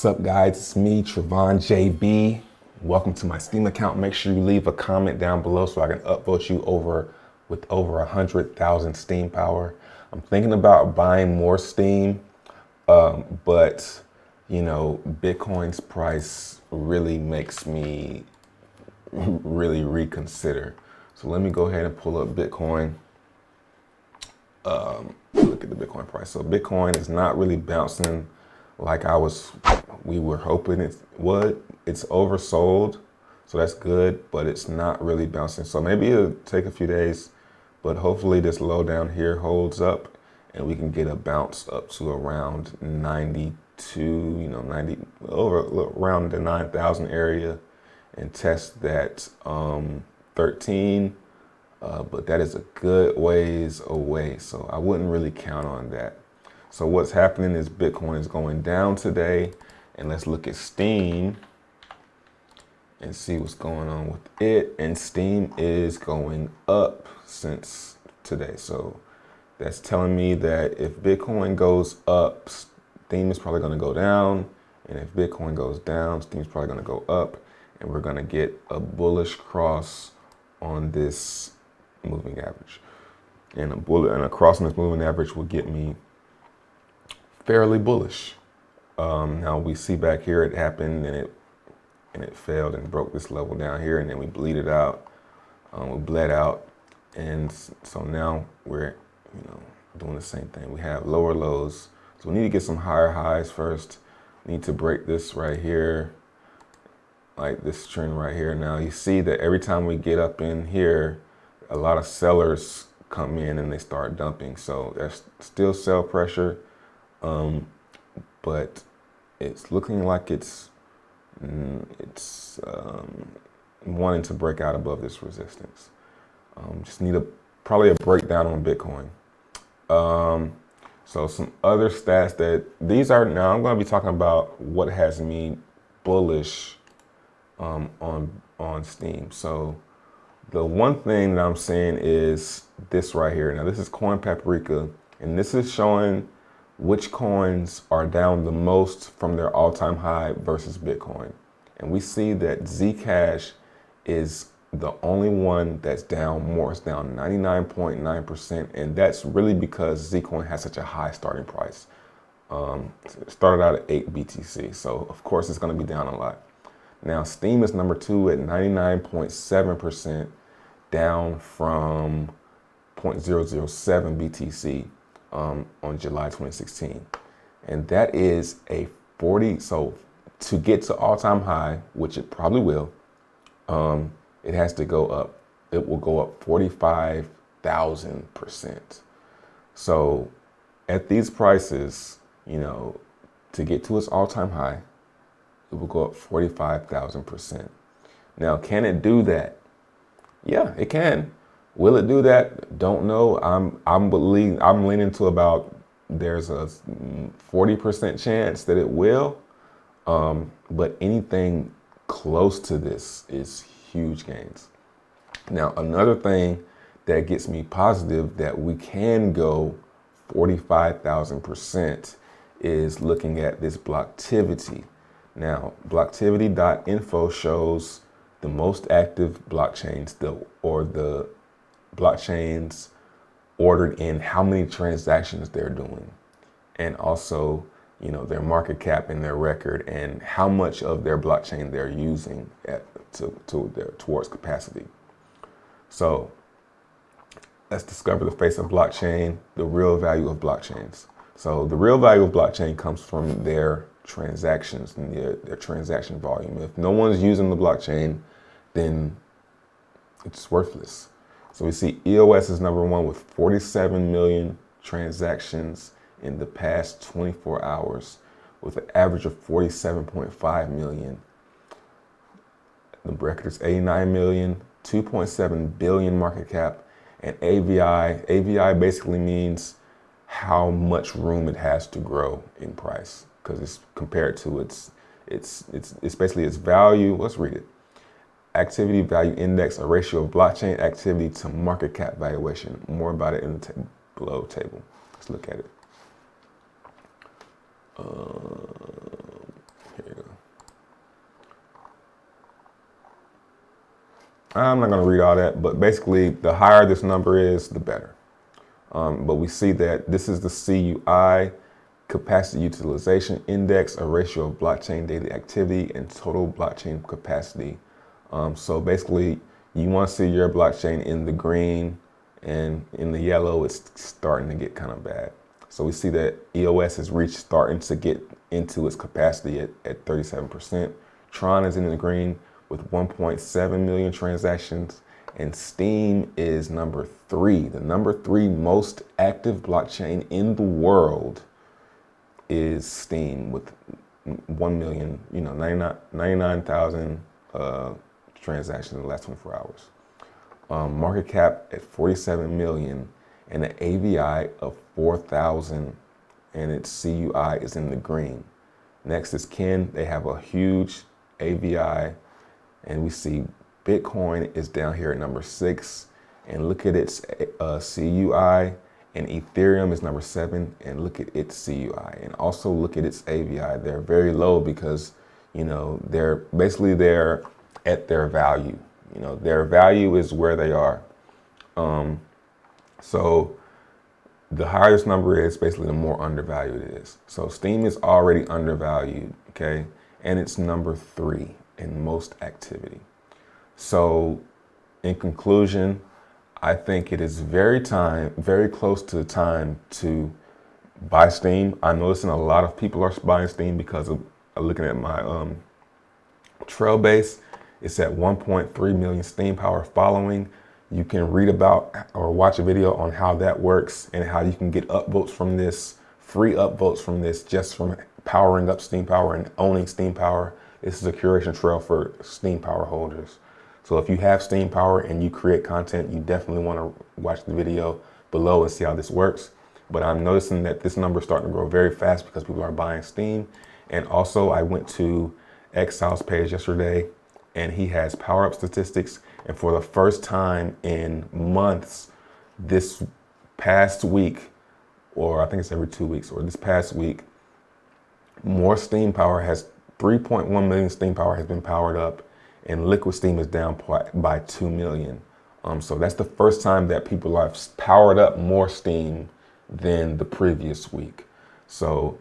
What's up, guys? It's me, Trevon JB. Welcome to my Steem account. Make sure you leave a comment down below so I can upvote you with over 100,000 Steem power. I'm thinking about buying more Steem, but you know, Bitcoin's price really makes me really reconsider. So let me go ahead and pull up Bitcoin. Look at the Bitcoin price. So Bitcoin is not really bouncing like we were hoping it would. It's oversold, so that's good, but it's not really bouncing. So maybe it'll take a few days, but hopefully this low down here holds up and we can get a bounce up to around 92, you know, 90 over around the 9,000 area and test that 13. But that is a good ways away, so I wouldn't really count on that. So what's happening is Bitcoin is going down today, and let's look at Steem and see what's going on with it. And Steem is going up since today. So that's telling me that if Bitcoin goes up, Steem is probably going to go down. And if Bitcoin goes down, Steem is probably going to go up. And we're going to get a bullish cross on this moving average. And a cross on this moving average will get me fairly bullish. Now we see back here it happened and it failed and broke this level down here, and then we bleeded out. We bled out, and so now we're doing the same thing. We have lower lows, so we need to get some higher highs first. We need to break this right here, like this trend right here. Now you see that every time we get up in here, a lot of sellers come in and they start dumping. So there's still sell pressure. But it's looking like it's wanting to break out above this resistance. Just need probably a breakdown on Bitcoin. So some other stats now I'm going to be talking about what has me bullish on Steem. So the one thing that I'm saying is this right here. Now this is Coin Paprika, and this is showing which coins are down the most from their all-time high versus Bitcoin. And we see that Zcash is the only one that's down more. It's down 99.9%. And that's really because Zcoin has such a high starting price. It started out at 8 BTC. So of course it's going to be down a lot. Now Steem is number 2 at 99.7%, down from 0.007 BTC. On July 2016, and that is a 40. So to get to all-time high, which it probably will, it has to go up. It will go up 45,000%. So at these prices, to get to its all-time high, it will go up 45,000%. Now, can it do that? Yeah, it can. Will it do that? Don't know. I'm leaning to about there's a 40% chance that it will. But anything close to this is huge gains. Now, another thing that gets me positive that we can go 45,000% is looking at this blocktivity. Now, blocktivity.info shows the most active blockchains, the blockchains ordered in how many transactions they're doing, and also their market cap and their record and how much of their blockchain they're using towards capacity. So let's discover the face of blockchain, the real value of blockchains. So the real value of blockchain comes from their transactions and their transaction volume. If no one's using the blockchain, then it's worthless. So we see EOS is number 1 with 47 million transactions in the past 24 hours with an average of 47.5 million. The record is 89 million, 2.7 billion market cap, and AVI basically means how much room it has to grow in price, because it's compared to it's basically its value. Let's read it. Activity Value Index, a ratio of blockchain activity to market cap valuation. More about it in the below table. Let's look at it. I'm not going to read all that, but basically the higher this number is, the better. But we see that this is the CUI, Capacity Utilization Index, a ratio of blockchain daily activity and total blockchain capacity. So basically, you want to see your blockchain in the green, and in the yellow, it's starting to get kind of bad. So we see that EOS has starting to get into its capacity at 37%. Tron is in the green with 1.7 million transactions, and Steem is number 3. The number 3 most active blockchain in the world is Steem with 1 million, 99,000 transactions in the last 24 hours. Market cap at 47 million and an AVI of 4,000, and its CUI is in the green. Next is Ken. They have a huge AVI, and we see Bitcoin is down here at number 6, and look at its CUI, and Ethereum is number 7, and look at its CUI, and also look at its AVI. They're very low because, they're at their value. Their value is where they are. So the higher this number is, basically the more undervalued it is. So Steem is already undervalued, okay? And it's number 3 in most activity. So in conclusion, I think it is very close to the time to buy Steem. I'm noticing a lot of people are buying Steem because of looking at my trail base. It's at 1.3 million Steem power following. You can read about or watch a video on how that works and how you can get upvotes from this, free upvotes from this, just from powering up Steem Power and owning Steem Power. This is a curation trail for Steem Power holders. So if you have Steem Power and you create content, you definitely want to watch the video below and see how this works. But I'm noticing that this number is starting to grow very fast because people are buying Steem. And also I went to Exile's page yesterday, and he has power up statistics. And for the first time in months, this past week, or I think it's every 2 weeks, or this past week, more Steem Power 3.1 million Steem Power has been powered up, and liquid Steem is down by 2 million. So that's the first time that people have powered up more Steem than the previous week. So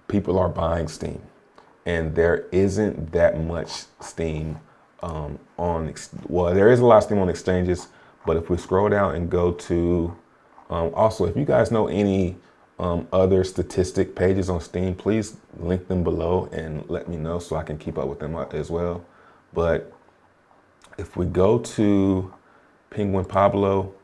people are buying Steem. And there isn't that much Steem there is a lot of Steem on exchanges, but if we scroll down and go to, also, if you guys know any other statistic pages on Steem, please link them below and let me know so I can keep up with them as well. But if we go to Penguin Pablo,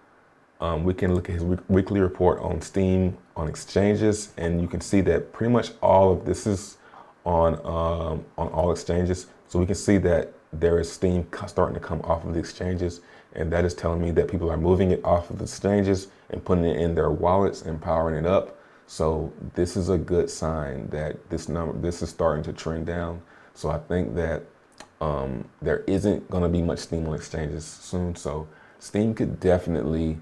we can look at his weekly report on Steem on exchanges, and you can see that pretty much all of this is on all exchanges. So we can see that there is Steem starting to come off of the exchanges, and that is telling me that people are moving it off of the exchanges and putting it in their wallets and powering it up. So this is a good sign that this is starting to trend down. So I think that there isn't going to be much Steem on exchanges soon. So Steem could definitely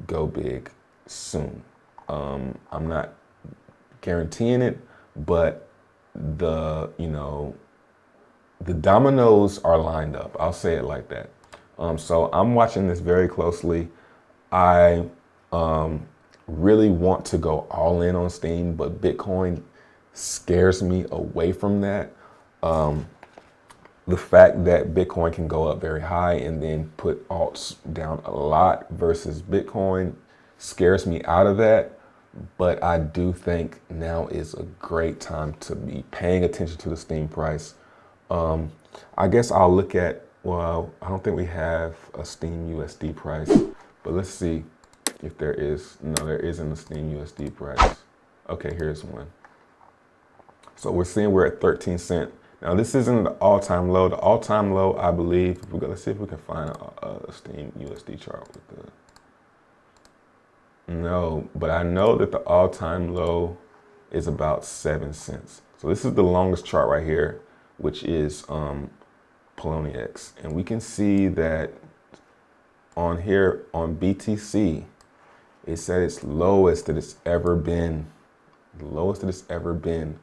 go big soon. I'm not guaranteeing it, but the dominoes are lined up. I'll say it like that. So I'm watching this very closely. I really want to go all in on Steem, but Bitcoin scares me away from that. The fact that Bitcoin can go up very high and then put alts down a lot versus Bitcoin scares me out of that. But I do think now is a great time to be paying attention to the Steem price. I guess I'll look at, well, I don't think we have a Steem USD price, but let's see if there is. No, there isn't a Steem USD price. Okay, here's one. So we're seeing we're at 13 cents. Now this isn't the all-time low. The all-time low, I believe, if we go, let's see if we can find a Steem USD chart with the, no, but I know that the all-time low is about 7 cents. So this is the longest chart right here, which is PALNET. And we can see that on here on BTC, it said it's lowest that it's ever been, the lowest that it's ever been.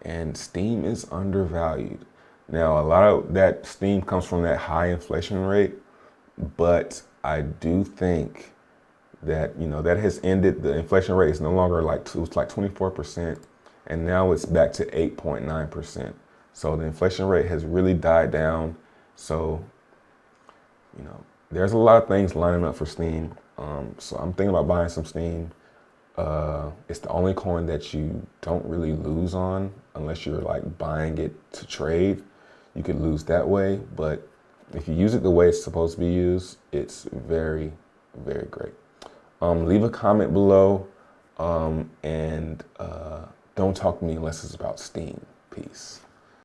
And Steem is undervalued. Now, a lot of that steam comes from that high inflation rate, but I do think that, you know, that has ended. The inflation rate is no longer like it's like 24%, and now it's back to 8.9%. So the inflation rate has really died down. So, you know, there's a lot of things lining up for Steem. So I'm thinking about buying some Steem. It's the only coin that you don't really lose on unless you're like buying it to trade. You could lose that way, but if you use it the way it's supposed to be used, it's very, very great. Leave a comment below, and don't talk to me unless it's about Steem. Peace.